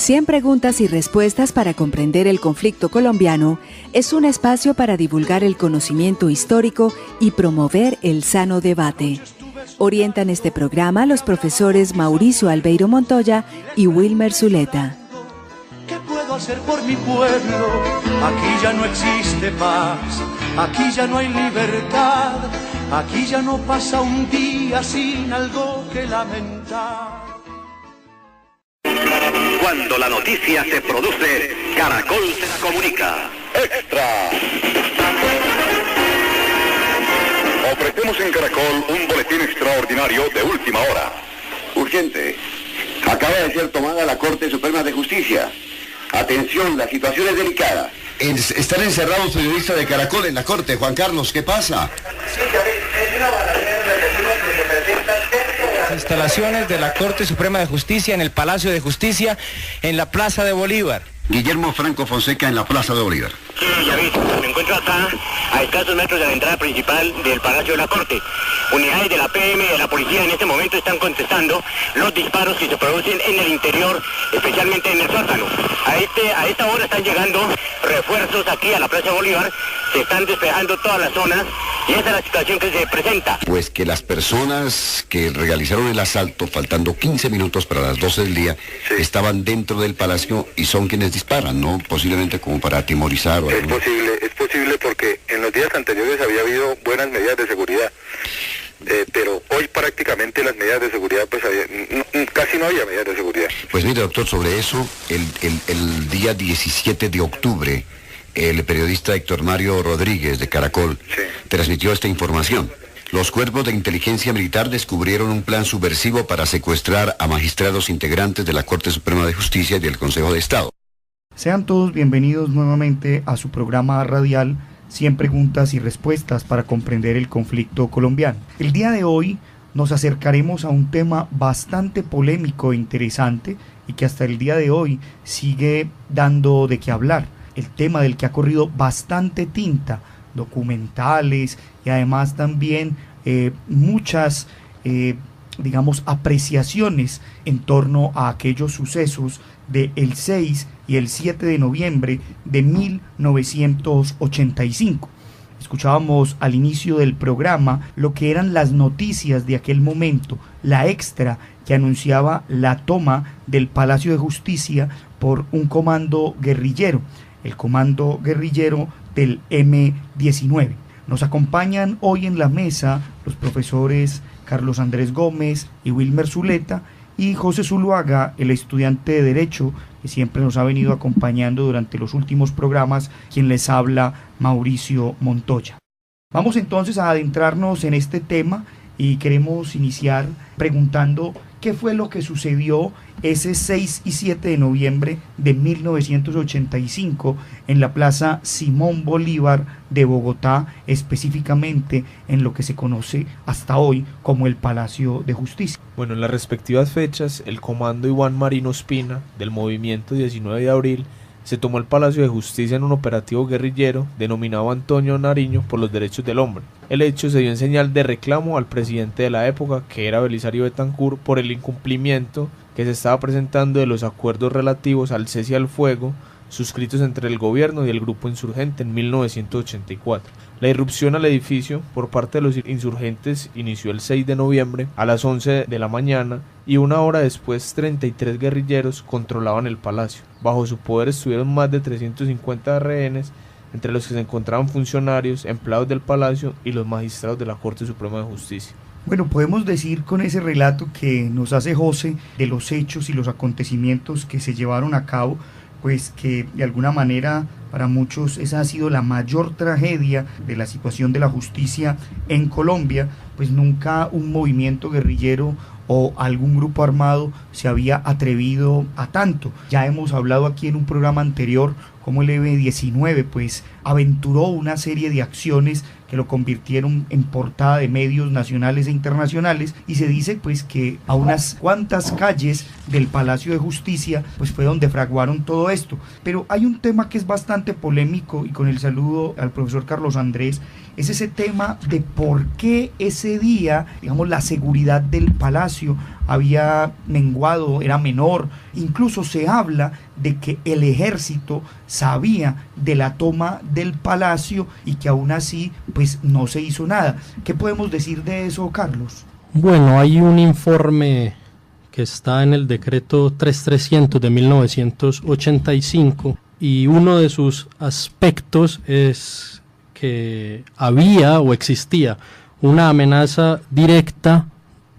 100 preguntas y respuestas para comprender el conflicto colombiano es un espacio para divulgar el conocimiento histórico y promover el sano debate. Orientan este programa los profesores Mauricio Albeiro Montoya y Wilmer Zuleta. ¿Qué puedo hacer por mi pueblo? Aquí ya no existe paz, aquí ya no hay libertad, aquí ya no pasa un día sin algo que lamentar. Cuando la noticia se produce, Caracol se comunica. ¡Extra! Ofrecemos en Caracol un boletín extraordinario de última hora. Urgente. Acaba de ser tomada la Corte Suprema de Justicia. Atención, la situación es delicada. Están encerrados periodistas de Caracol en la Corte. Juan Carlos, ¿qué pasa? Sí, es una balacera de vecinos que se presentan dentro de las instalaciones de la Corte Suprema de Justicia, en el Palacio de Justicia, en la Plaza de Bolívar. Guillermo Franco Fonseca en la Plaza de Bolívar. Sí, ya vi, me encuentro acá, a escasos metros de la entrada principal del Palacio de la Corte. Unidades de la PM y de la policía en este momento están contestando los disparos que se producen en el interior, especialmente en el sótano. A esta hora están llegando refuerzos aquí a la Plaza de Bolívar, se están despejando todas las zonas y esa es la situación que se presenta. Pues que las personas que realizaron el asalto, faltando 15 minutos para las 12 del día, sí, estaban dentro del palacio y son quienes disparan, ¿no? Posiblemente como para atemorizar o algo. Es posible porque en los días anteriores había habido buenas medidas de seguridad. Pero hoy prácticamente las medidas de seguridad, pues casi no había medidas de seguridad. Pues mire, doctor, sobre eso, el día 17 de octubre, el periodista Héctor Mario Rodríguez de Caracol, sí, transmitió esta información. Los cuerpos de inteligencia militar descubrieron un plan subversivo para secuestrar a magistrados integrantes de la Corte Suprema de Justicia y del Consejo de Estado. Sean todos bienvenidos nuevamente a su programa radial 100 preguntas y respuestas para comprender el conflicto colombiano. El día de hoy nos acercaremos a un tema bastante polémico e interesante y que hasta el día de hoy sigue dando de qué hablar. El tema del que ha corrido bastante tinta, documentales y además también muchas, apreciaciones en torno a aquellos sucesos del 6 y el 7 de noviembre de 1985. Escuchábamos al inicio del programa lo que eran las noticias de aquel momento, la extra que anunciaba la toma del Palacio de Justicia por un comando guerrillero, el comando guerrillero del M-19. Nos acompañan hoy en la mesa los profesores Carlos Andrés Gómez y Wilmer Zuleta y José Zuluaga, el estudiante de Derecho que siempre nos ha venido acompañando durante los últimos programas, quien les habla, Mauricio Montoya. Vamos entonces a adentrarnos en este tema y queremos iniciar preguntando qué fue lo que sucedió ese 6 y 7 de noviembre de 1985 en la Plaza Simón Bolívar de Bogotá, específicamente en lo que se conoce hasta hoy como el Palacio de Justicia. Bueno, en las respectivas fechas, el comando Iván Marino Ospina del movimiento 19 de abril se tomó el Palacio de Justicia en un operativo guerrillero denominado Antonio Nariño por los derechos del hombre. El hecho se dio en señal de reclamo al presidente de la época, que era Belisario Betancur, por el incumplimiento que se estaba presentando de los acuerdos relativos al cese al fuego suscritos entre el gobierno y el grupo insurgente en 1984. La irrupción al edificio por parte de los insurgentes inició el 6 de noviembre a las 11 de la mañana y una hora después 33 guerrilleros controlaban el palacio. Bajo su poder estuvieron más de 350 rehenes, entre los que se encontraban funcionarios, empleados del palacio y los magistrados de la Corte Suprema de Justicia. Bueno, podemos decir con ese relato que nos hace José de los hechos y los acontecimientos que se llevaron a cabo, pues que de alguna manera para muchos esa ha sido la mayor tragedia de la situación de la justicia en Colombia, pues nunca un movimiento guerrillero o algún grupo armado se había atrevido a tanto. Ya hemos hablado aquí en un programa anterior cómo el M-19 pues aventuró una serie de acciones que lo convirtieron en portada de medios nacionales e internacionales, y se dice pues que a unas cuantas calles del Palacio de Justicia pues fue donde fraguaron todo esto. Pero hay un tema que es bastante polémico, y con el saludo al profesor Carlos Andrés, es ese tema de por qué ese día, digamos, la seguridad del palacio había menguado, era menor. Incluso se habla de que el ejército sabía de la toma del palacio y que aún así pues no se hizo nada. ¿Qué podemos decir de eso, Carlos? Bueno, hay un informe que está en el decreto 3300 de 1985 y uno de sus aspectos es que había o existía una amenaza directa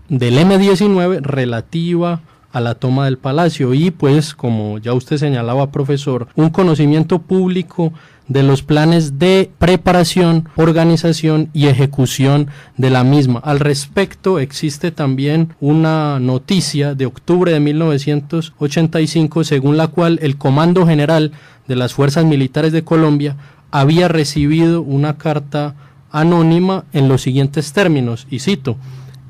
del M-19 relativa a la toma del palacio y pues, como ya usted señalaba, profesor, un conocimiento público de los planes de preparación, organización y ejecución de la misma. Al respecto, existe también una noticia de octubre de 1985, según la cual el Comando General de las Fuerzas Militares de Colombia había recibido una carta anónima en los siguientes términos, y cito: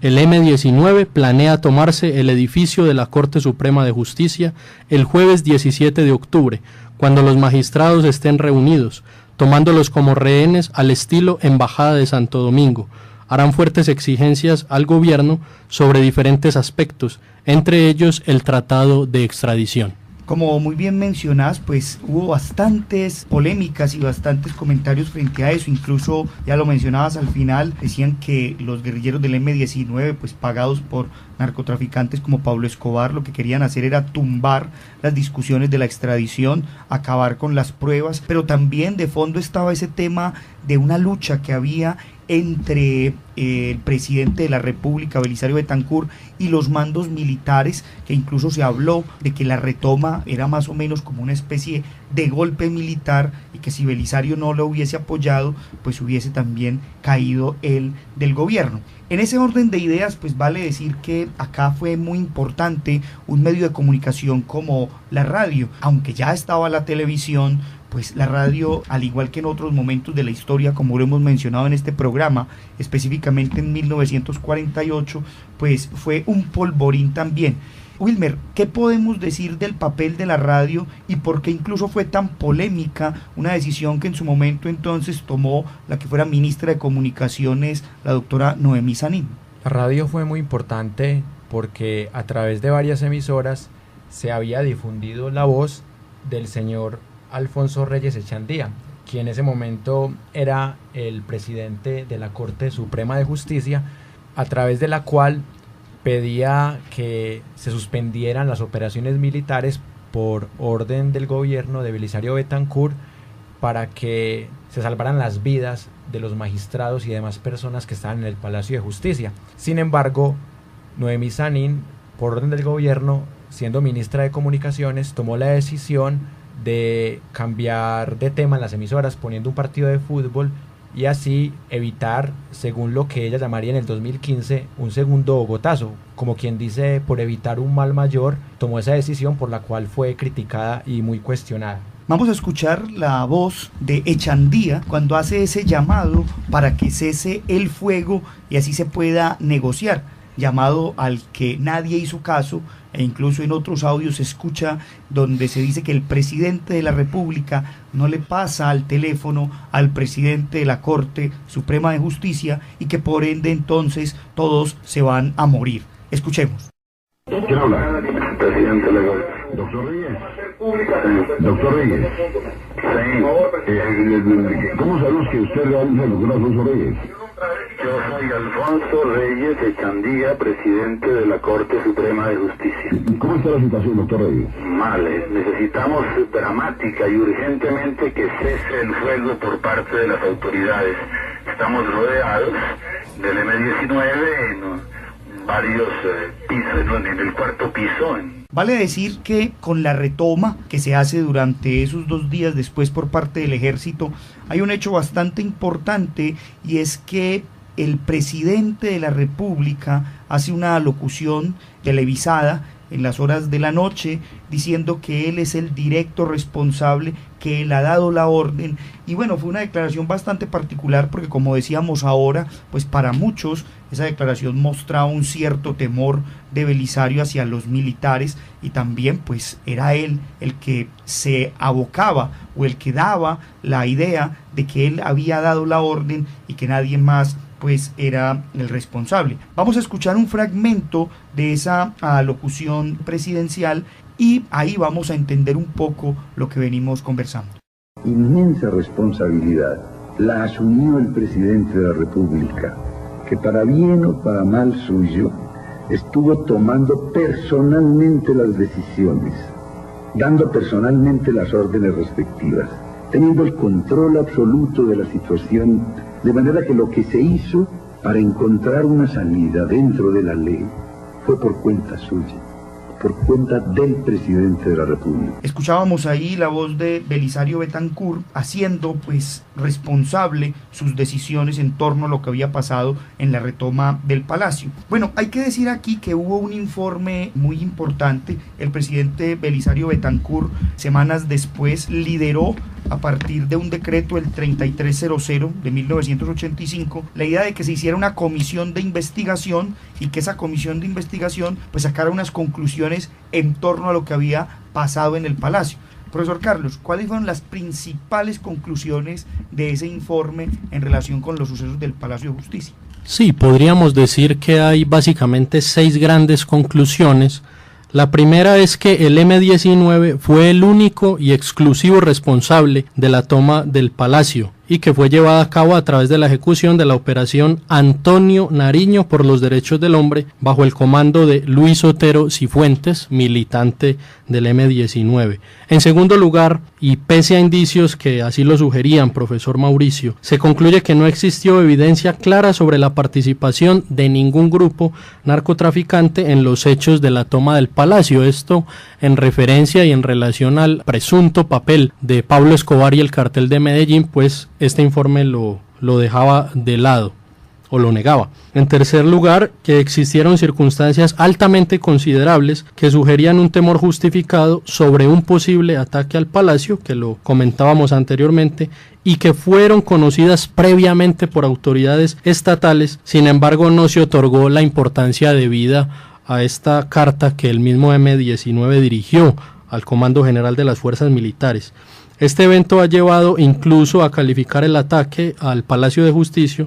el M-19 planea tomarse el edificio de la Corte Suprema de Justicia el jueves 17 de octubre, cuando los magistrados estén reunidos, tomándolos como rehenes al estilo Embajada de Santo Domingo. Harán fuertes exigencias al gobierno sobre diferentes aspectos, entre ellos el tratado de extradición. Como muy bien mencionás, pues hubo bastantes polémicas y bastantes comentarios frente a eso. Incluso, ya lo mencionabas al final, decían que los guerrilleros del M-19, pues pagados por narcotraficantes como Pablo Escobar, lo que querían hacer era tumbar las discusiones de la extradición, acabar con las pruebas, pero también de fondo estaba ese tema de una lucha que había entre el presidente de la República, Belisario Betancur, y los mandos militares, que incluso se habló de que la retoma era más o menos como una especie de golpe militar y que si Belisario no lo hubiese apoyado, pues hubiese también caído él del gobierno. En ese orden de ideas, pues vale decir que acá fue muy importante un medio de comunicación como la radio, aunque ya estaba la televisión. Pues la radio, al igual que en otros momentos de la historia, como lo hemos mencionado en este programa, específicamente en 1948, pues fue un polvorín también. Wilmer, ¿qué podemos decir del papel de la radio y por qué incluso fue tan polémica una decisión que en su momento entonces tomó la que fuera ministra de Comunicaciones, la doctora Noemí Sanín? La radio fue muy importante porque a través de varias emisoras se había difundido la voz del señor Alfonso Reyes Echandía, quien en ese momento era el presidente de la Corte Suprema de Justicia, a través de la cual pedía que se suspendieran las operaciones militares por orden del gobierno de Belisario Betancur para que se salvaran las vidas de los magistrados y demás personas que estaban en el Palacio de Justicia. Sin embargo, Noemí Sanín, por orden del gobierno, siendo ministra de Comunicaciones, tomó la decisión de cambiar de tema en las emisoras, poniendo un partido de fútbol y así evitar, según lo que ella llamaría en el 2015, un segundo Bogotazo. Como quien dice, por evitar un mal mayor, tomó esa decisión por la cual fue criticada y muy cuestionada. Vamos a escuchar la voz de Echandía cuando hace ese llamado para que cese el fuego y así se pueda negociar, llamado al que nadie hizo caso, e incluso en otros audios se escucha donde se dice que el presidente de la República no le pasa al teléfono al presidente de la Corte Suprema de Justicia y que por ende entonces todos se van a morir. Escuchemos. ¿Quién habla? Presidente legal. Doctor Reyes. Doctor Reyes. ¿Cómo sabemos que usted realmente es el doctor Alfonso Reyes? Yo soy Alfonso Reyes Echandía, presidente de la Corte Suprema de Justicia. ¿Cómo está la situación, doctor Reyes? Mal, necesitamos dramática y urgentemente que cese el fuego por parte de las autoridades. Estamos rodeados del M-19 en varios pisos, en el cuarto piso. Vale decir que con la retoma que se hace durante esos 2 días después por parte del ejército, hay un hecho bastante importante y es que el presidente de la República hace una locución televisada en las horas de la noche diciendo que él es el directo responsable, que él ha dado la orden. Y bueno, fue una declaración bastante particular porque, como decíamos ahora, pues para muchos esa declaración mostraba un cierto temor de Belisario hacia los militares y también pues era él el que se abocaba o el que daba la idea de que él había dado la orden y que nadie más pues era el responsable. Vamos a escuchar un fragmento de esa alocución presidencial y ahí vamos a entender un poco lo que venimos conversando. Inmensa responsabilidad la asumió el presidente de la República, que para bien o para mal suyo estuvo tomando personalmente las decisiones, dando personalmente las órdenes respectivas, teniendo el control absoluto de la situación, de manera que lo que se hizo para encontrar una salida dentro de la ley fue por cuenta suya, por cuenta del presidente de la República. Escuchábamos ahí la voz de Belisario Betancur haciendo pues responsable sus decisiones en torno a lo que había pasado en la retoma del Palacio. Bueno, hay que decir aquí que hubo un informe muy importante. El presidente Belisario Betancur semanas después lideró a partir de un decreto, el 3300 de 1985, la idea de que se hiciera una comisión de investigación y que esa comisión de investigación pues sacara unas conclusiones en torno a lo que había pasado en el Palacio. Profesor Carlos, ¿cuáles fueron las principales conclusiones de ese informe en relación con los sucesos del Palacio de Justicia? Sí, podríamos decir que hay básicamente 6 grandes conclusiones. La primera es que el M-19 fue el único y exclusivo responsable de la toma del Palacio y que fue llevada a cabo a través de la ejecución de la operación Antonio Nariño por los Derechos del Hombre bajo el comando de Luis Otero Cifuentes, militante del M-19. En segundo lugar, y pese a indicios que así lo sugerían, profesor Mauricio, se concluye que no existió evidencia clara sobre la participación de ningún grupo narcotraficante en los hechos de la toma del Palacio. Esto en referencia y en relación al presunto papel de Pablo Escobar y el cartel de Medellín, pues este informe lo dejaba de lado o lo negaba. En tercer lugar, que existieron circunstancias altamente considerables que sugerían un temor justificado sobre un posible ataque al Palacio, que lo comentábamos anteriormente, y que fueron conocidas previamente por autoridades estatales. Sin embargo, no se otorgó la importancia debida a esta carta que el mismo M-19 dirigió al Comando General de las Fuerzas Militares. Este evento ha llevado incluso a calificar el ataque al Palacio de Justicia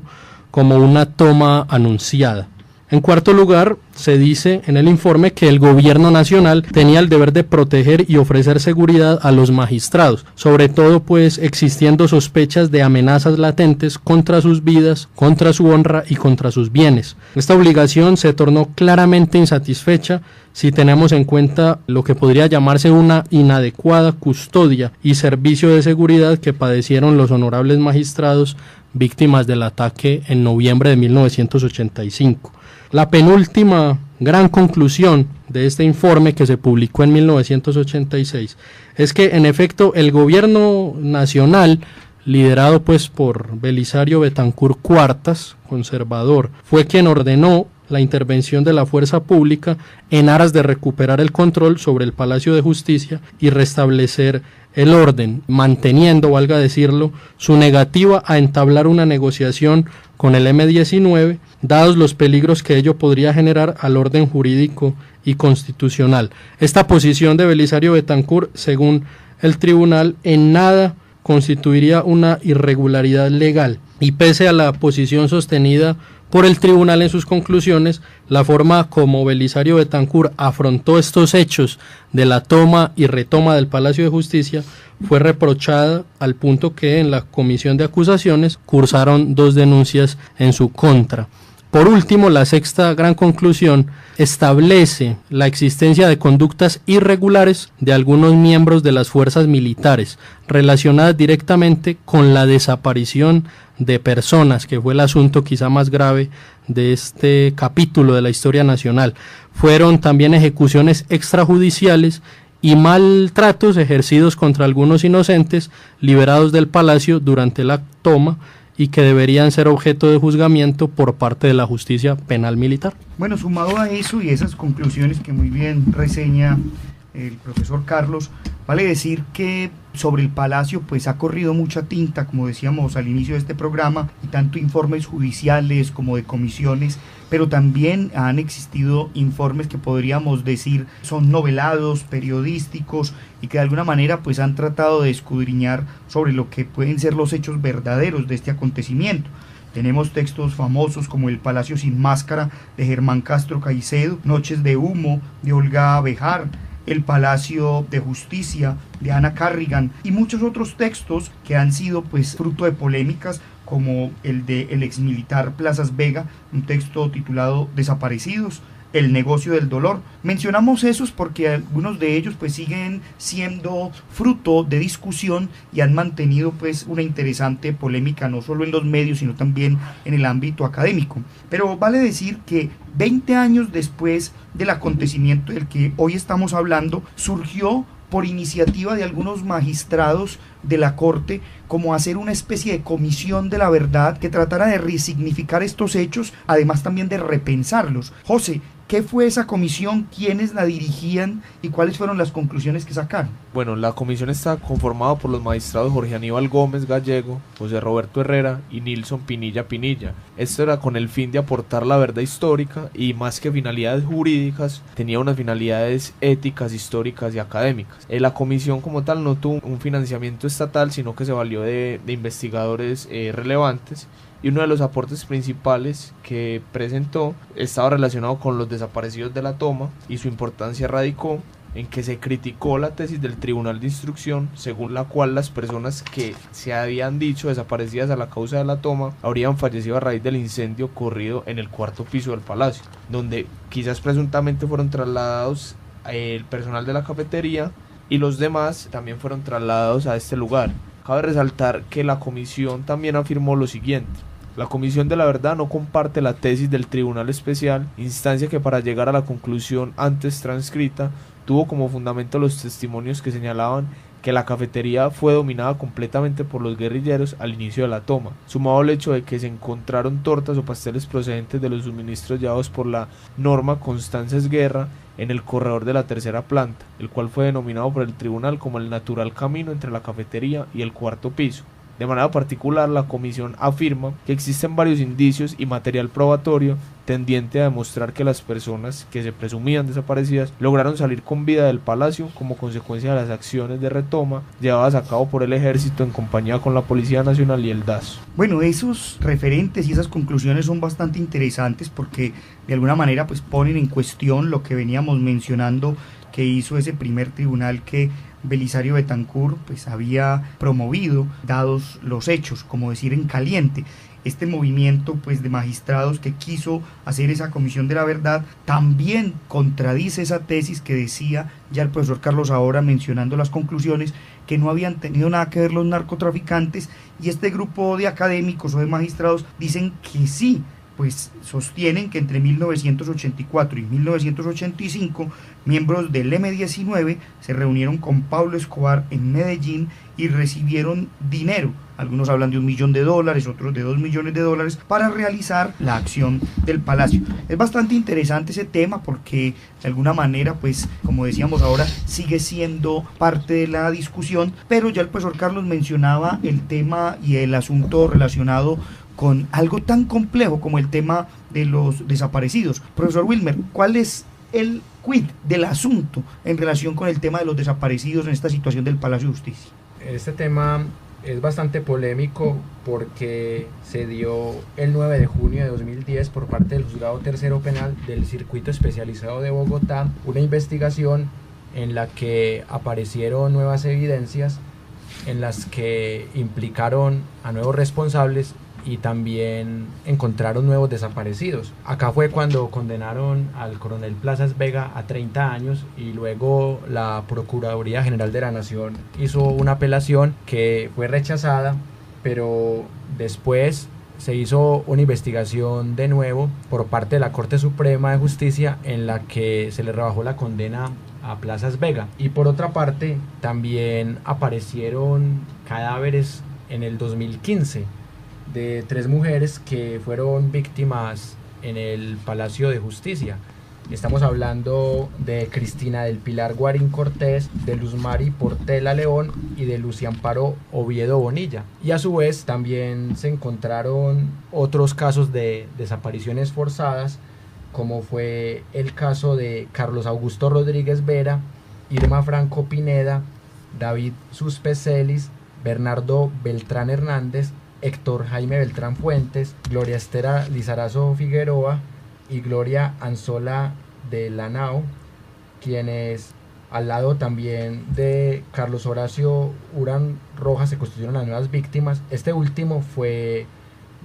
como una toma anunciada. En cuarto lugar, se dice en el informe que el gobierno nacional tenía el deber de proteger y ofrecer seguridad a los magistrados, sobre todo pues existiendo sospechas de amenazas latentes contra sus vidas, contra su honra y contra sus bienes. Esta obligación se tornó claramente insatisfecha si tenemos en cuenta lo que podría llamarse una inadecuada custodia y servicio de seguridad que padecieron los honorables magistrados víctimas del ataque en noviembre de 1985. La penúltima gran conclusión de este informe, que se publicó en 1986, es que en efecto el gobierno nacional, liderado pues por Belisario Betancur Cuartas, conservador, fue quien ordenó la intervención de la fuerza pública en aras de recuperar el control sobre el Palacio de Justicia y restablecer el orden, manteniendo, valga decirlo, su negativa a entablar una negociación con el M-19, dados los peligros que ello podría generar al orden jurídico y constitucional. Esta posición de Belisario Betancur, según el tribunal, en nada constituiría una irregularidad legal, y pese a la posición sostenida por el tribunal en sus conclusiones, la forma como Belisario Betancur afrontó estos hechos de la toma y retoma del Palacio de Justicia fue reprochada al punto que en la comisión de acusaciones cursaron 2 denuncias en su contra. Por último, la sexta gran conclusión establece la existencia de conductas irregulares de algunos miembros de las fuerzas militares relacionadas directamente con la desaparición de personas, que fue el asunto quizá más grave de este capítulo de la historia nacional. Fueron también ejecuciones extrajudiciales y maltratos ejercidos contra algunos inocentes liberados del Palacio durante la toma y que deberían ser objeto de juzgamiento por parte de la justicia penal militar. Bueno, sumado a eso y esas conclusiones que muy bien reseña el profesor Carlos, vale decir que sobre el Palacio pues ha corrido mucha tinta, como decíamos al inicio de este programa, y tanto informes judiciales como de comisiones, pero también han existido informes que podríamos decir son novelados, periodísticos, y que de alguna manera pues han tratado de escudriñar sobre lo que pueden ser los hechos verdaderos de este acontecimiento. Tenemos textos famosos como El Palacio sin Máscara de Germán Castro Caicedo, Noches de Humo de Olga Bejar, El Palacio de Justicia de Ana Carrigan y muchos otros textos que han sido pues fruto de polémicas, como el de el exmilitar Plazas Vega, un texto titulado Desaparecidos, El negocio del dolor. Mencionamos esos porque algunos de ellos pues siguen siendo fruto de discusión y han mantenido pues una interesante polémica no solo en los medios sino también en el ámbito académico. Pero vale decir que 20 años después del acontecimiento del que hoy estamos hablando, surgió por iniciativa de algunos magistrados de la Corte como hacer una especie de comisión de la verdad que tratara de resignificar estos hechos, además también de repensarlos. José, ¿qué fue esa comisión? ¿Quiénes la dirigían? ¿Y cuáles fueron las conclusiones que sacaron? Bueno, la comisión está conformada por los magistrados Jorge Aníbal Gómez Gallego, José Roberto Herrera y Nilson Pinilla Pinilla. Esto era con el fin de aportar la verdad histórica y, más que finalidades jurídicas, tenía unas finalidades éticas, históricas y académicas. La comisión como tal no tuvo un financiamiento estatal, sino que se valió de investigadores relevantes. Y uno de los aportes principales que presentó estaba relacionado con los desaparecidos de la toma, y su importancia radicó en que se criticó la tesis del Tribunal de Instrucción, según la cual las personas que se habían dicho desaparecidas a la causa de la toma habrían fallecido a raíz del incendio ocurrido en el 4º piso del palacio, donde quizás presuntamente fueron trasladados el personal de la cafetería y los demás también fueron trasladados a este lugar. Cabe resaltar que la comisión también afirmó lo siguiente: la Comisión de la Verdad no comparte la tesis del Tribunal Especial, instancia que, para llegar a la conclusión antes transcrita, tuvo como fundamento los testimonios que señalaban que la cafetería fue dominada completamente por los guerrilleros al inicio de la toma, sumado al hecho de que se encontraron tortas o pasteles procedentes de los suministros llevados por la Norma Constanza Guerra en el corredor de la 3ª planta, el cual fue denominado por el tribunal como el natural camino entre la cafetería y el 4º piso. De manera particular, la comisión afirma que existen varios indicios y material probatorio tendiente a demostrar que las personas que se presumían desaparecidas lograron salir con vida del palacio como consecuencia de las acciones de retoma llevadas a cabo por el ejército en compañía con la Policía Nacional y el DAS. Bueno, esos referentes y esas conclusiones son bastante interesantes porque de alguna manera pues ponen en cuestión lo que veníamos mencionando que hizo ese primer tribunal que Belisario Betancur pues había promovido, dados los hechos, como decir en caliente. Este movimiento pues de magistrados que quiso hacer esa comisión de la verdad también contradice esa tesis que decía ya el profesor Carlos ahora mencionando las conclusiones, que no habían tenido nada que ver los narcotraficantes, y este grupo de académicos o de magistrados dicen que sí, pues sostienen que entre 1984 y 1985 miembros del M-19 se reunieron con Pablo Escobar en Medellín y recibieron dinero. Algunos hablan de $1 millón, otros de $2 millones para realizar la acción del palacio. Es bastante interesante ese tema porque de alguna manera, pues como decíamos ahora, sigue siendo parte de la discusión, pero ya el profesor Carlos mencionaba el tema y el asunto relacionado con algo tan complejo como el tema de los desaparecidos. Profesor Wilmer, ¿cuál es el quid del asunto en relación con el tema de los desaparecidos en esta situación del Palacio de Justicia? Este tema es bastante polémico porque se dio el 9 de junio de 2010 por parte del Juzgado Tercero Penal del Circuito Especializado de Bogotá una investigación en la que aparecieron nuevas evidencias en las que implicaron a nuevos responsables y también encontraron nuevos desaparecidos. Acá fue cuando condenaron al coronel Plazas Vega a 30 años y luego la Procuraduría General de la Nación hizo una apelación que fue rechazada, pero después se hizo una investigación de nuevo por parte de la Corte Suprema de Justicia en la que se le rebajó la condena a Plazas Vega. Y por otra parte también aparecieron cadáveres en el 2015 de 3 mujeres que fueron víctimas en el Palacio de Justicia. Estamos hablando de Cristina del Pilar Guarín Cortés, de Luz Mari Portela León y de Lucia Amparo Oviedo Bonilla. Y a su vez también se encontraron otros casos de desapariciones forzadas, como fue el caso de Carlos Augusto Rodríguez Vera, Irma Franco Pineda, David Suspecelis, Bernardo Beltrán Hernández, Héctor Jaime Beltrán Fuentes, Gloria Estera Lizarazo Figueroa y Gloria Anzola de Lanao, quienes al lado también de Carlos Horacio Urán Rojas se constituyeron las nuevas víctimas. Este último fue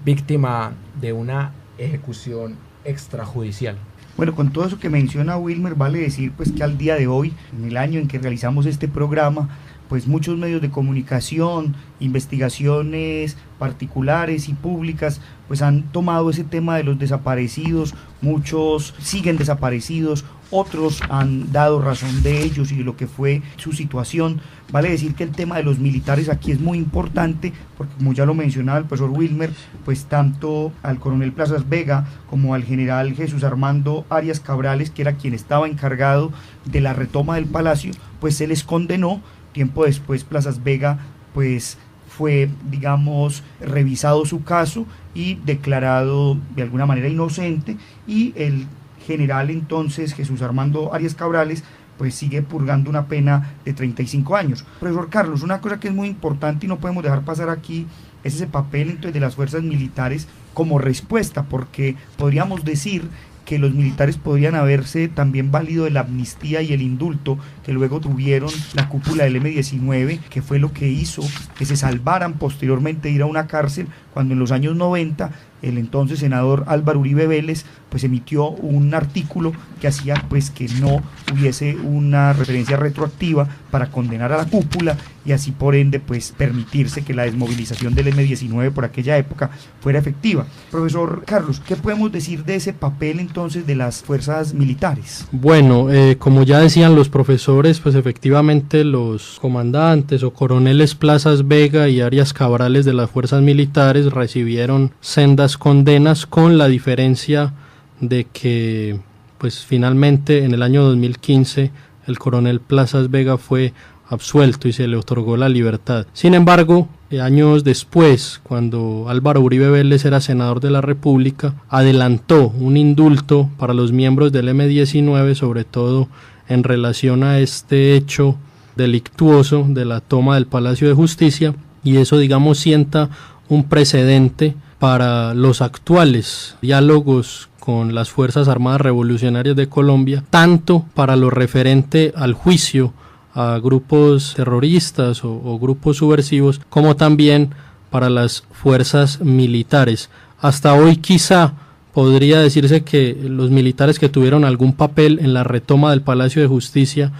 víctima de una ejecución extrajudicial. Bueno, con todo eso que menciona Wilmer, vale decir pues que al día de hoy, en el año en que realizamos este programa, pues muchos medios de comunicación, investigaciones particulares y públicas, pues han tomado ese tema de los desaparecidos, muchos siguen desaparecidos, otros han dado razón de ellos y de lo que fue su situación. Vale decir que el tema de los militares aquí es muy importante, porque como ya lo mencionaba el profesor Wilmer, pues tanto al coronel Plazas Vega como al general Jesús Armando Arias Cabrales, que era quien estaba encargado de la retoma del palacio, pues se les condenó. Tiempo después Plazas Vega pues fue, digamos, revisado su caso y declarado de alguna manera inocente, y el general entonces Jesús Armando Arias Cabrales pues sigue purgando una pena de 35 años. Profesor Carlos, una cosa que es muy importante y no podemos dejar pasar aquí es ese papel entonces de las fuerzas militares como respuesta, porque podríamos decir que los militares podrían haberse también valido de la amnistía y el indulto que luego tuvieron la cúpula del M-19, que fue lo que hizo que se salvaran posteriormente de ir a una cárcel, cuando en los años 90 el entonces senador Álvaro Uribe Vélez pues emitió un artículo que hacía pues que no hubiese una referencia retroactiva para condenar a la cúpula, y así por ende pues permitirse que la desmovilización del M-19 por aquella época fuera efectiva. Profesor Carlos, ¿qué podemos decir de ese papel entonces de las fuerzas militares? Bueno, como ya decían los profesores, pues efectivamente los comandantes o coroneles Plazas Vega y Arias Cabrales de las fuerzas militares recibieron sendas condenas, con la diferencia de que pues finalmente en el año 2015 el coronel Plazas Vega fue absuelto y se le otorgó la libertad. Sin embargo, años después, cuando Álvaro Uribe Vélez era senador de la República, adelantó un indulto para los miembros del M-19, sobre todo en relación a este hecho delictuoso de la toma del Palacio de Justicia, y eso, digamos, sienta un precedente para los actuales diálogos con las Fuerzas Armadas Revolucionarias de Colombia, tanto para lo referente al juicio a grupos terroristas o grupos subversivos, como también para las fuerzas militares. Hasta hoy quizá podría decirse que los militares que tuvieron algún papel en la retoma del Palacio de Justicia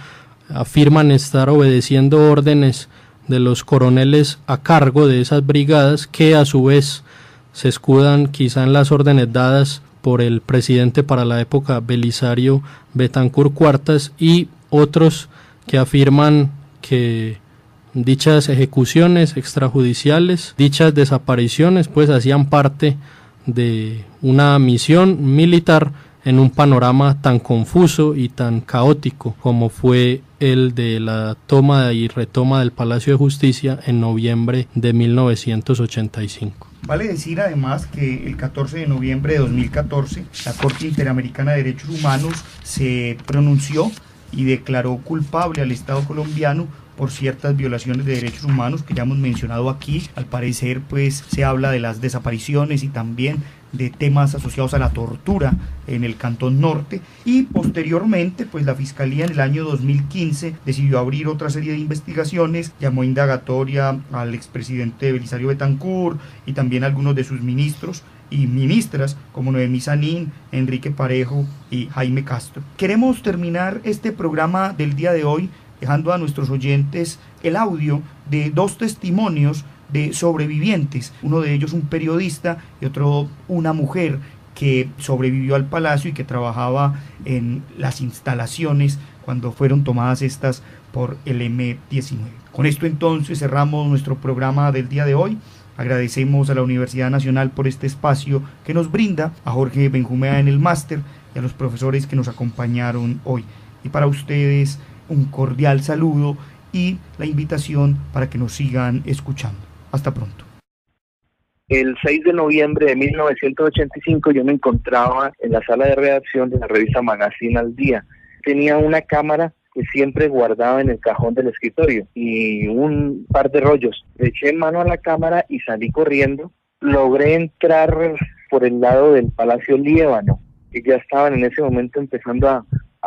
afirman estar obedeciendo órdenes de los coroneles a cargo de esas brigadas, que a su vez se escudan quizá en las órdenes dadas por el presidente para la época, Belisario Betancur Cuartas, y otros que afirman que dichas ejecuciones extrajudiciales, dichas desapariciones, pues hacían parte de una misión militar en un panorama tan confuso y tan caótico como fue el de la toma y retoma del Palacio de Justicia en noviembre de 1985. Vale decir además que el 14 de noviembre de 2014 la Corte Interamericana de Derechos Humanos se pronunció y declaró culpable al Estado colombiano por ciertas violaciones de derechos humanos que ya hemos mencionado aquí. Al parecer pues se habla de las desapariciones y también de temas asociados a la tortura en el Cantón Norte, y posteriormente pues la Fiscalía en el año 2015 decidió abrir otra serie de investigaciones, llamó indagatoria al expresidente Belisario Betancur y también a algunos de sus ministros y ministras como Noemí Sanín, Enrique Parejo y Jaime Castro. Queremos terminar este programa del día de hoy dejando a nuestros oyentes el audio de dos testimonios de sobrevivientes, uno de ellos un periodista y otro una mujer que sobrevivió al palacio y que trabajaba en las instalaciones cuando fueron tomadas estas por el M-19. Con esto entonces cerramos nuestro programa del día de hoy. Agradecemos a la Universidad Nacional por este espacio que nos brinda, a Jorge Benjumea en el máster y a los profesores que nos acompañaron hoy. Y para ustedes un cordial saludo y la invitación para que nos sigan escuchando. Hasta pronto. El 6 de noviembre de 1985 yo me encontraba en la sala de redacción de la revista Magazine al Día. Tenía una cámara que siempre guardaba en el cajón del escritorio y un par de rollos. Le eché mano a la cámara y salí corriendo. Logré entrar por el lado del Palacio Líbano, que ya estaban en ese momento empezando a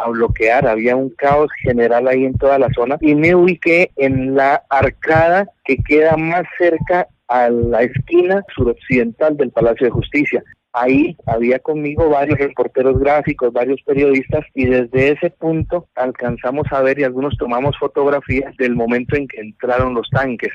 bloquear, había un caos general ahí en toda la zona, y me ubiqué en la arcada que queda más cerca a la esquina suroccidental del Palacio de Justicia. Ahí había conmigo varios reporteros gráficos, varios periodistas, y desde ese punto alcanzamos a ver y algunos tomamos fotografías del momento en que entraron los tanques.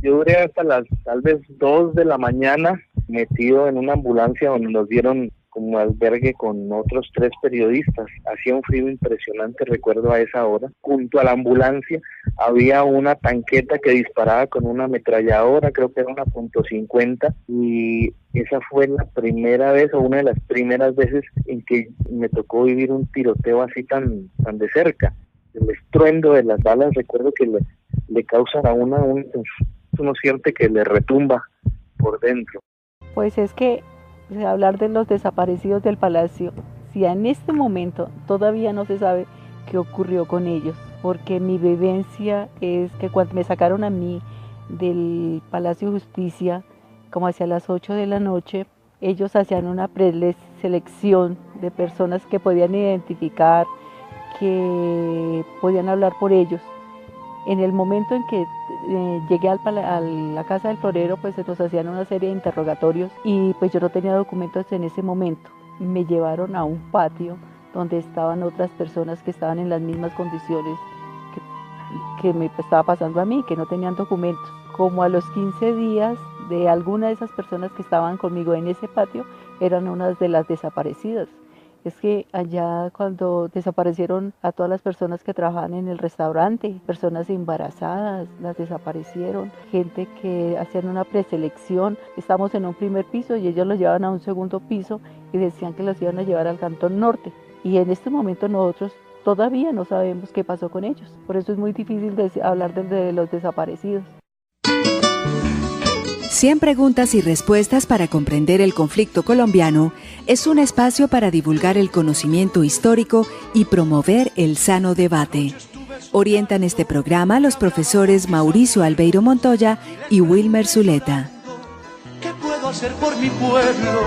Yo duré hasta las tal vez 2 de la mañana metido en una ambulancia donde nos dieron como albergue con otros 3 periodistas. Hacía un frío impresionante, recuerdo a esa hora. Junto a la ambulancia había una tanqueta que disparaba con una ametralladora, creo que era una .50, y esa fue la primera vez o una de las primeras veces en que me tocó vivir un tiroteo así tan de cerca. El estruendo de las balas, recuerdo que le causan a uno siente que le retumba por dentro. Pues es que hablar de los desaparecidos del palacio, si en este momento todavía no se sabe qué ocurrió con ellos, porque mi vivencia es que cuando me sacaron a mí del Palacio de Justicia, como hacia las 8 de la noche, ellos hacían una preselección de personas que podían identificar, que podían hablar por ellos. En el momento en que llegué a la Casa del Florero, pues se nos hacían una serie de interrogatorios y pues yo no tenía documentos en ese momento. Me llevaron a un patio donde estaban otras personas que estaban en las mismas condiciones que me estaba pasando a mí, que no tenían documentos. Como a los 15 días de alguna de esas personas que estaban conmigo en ese patio, eran unas de las desaparecidas. Es que allá cuando desaparecieron a todas las personas que trabajaban en el restaurante, personas embarazadas, las desaparecieron, gente que hacían una preselección, estamos en un primer piso y ellos los llevaban a un segundo piso y decían que los iban a llevar al Cantón Norte. Y en este momento nosotros todavía no sabemos qué pasó con ellos, por eso es muy difícil hablar de los desaparecidos. 100 preguntas y respuestas para comprender el conflicto colombiano es un espacio para divulgar el conocimiento histórico y promover el sano debate. Orientan este programa los profesores Mauricio Albeiro Montoya y Wilmer Zuleta. ¿Qué puedo hacer por mi pueblo?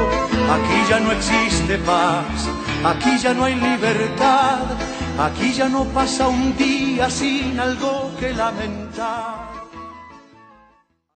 Aquí ya no existe paz, aquí ya no hay libertad, aquí ya no pasa un día sin algo que lamentar.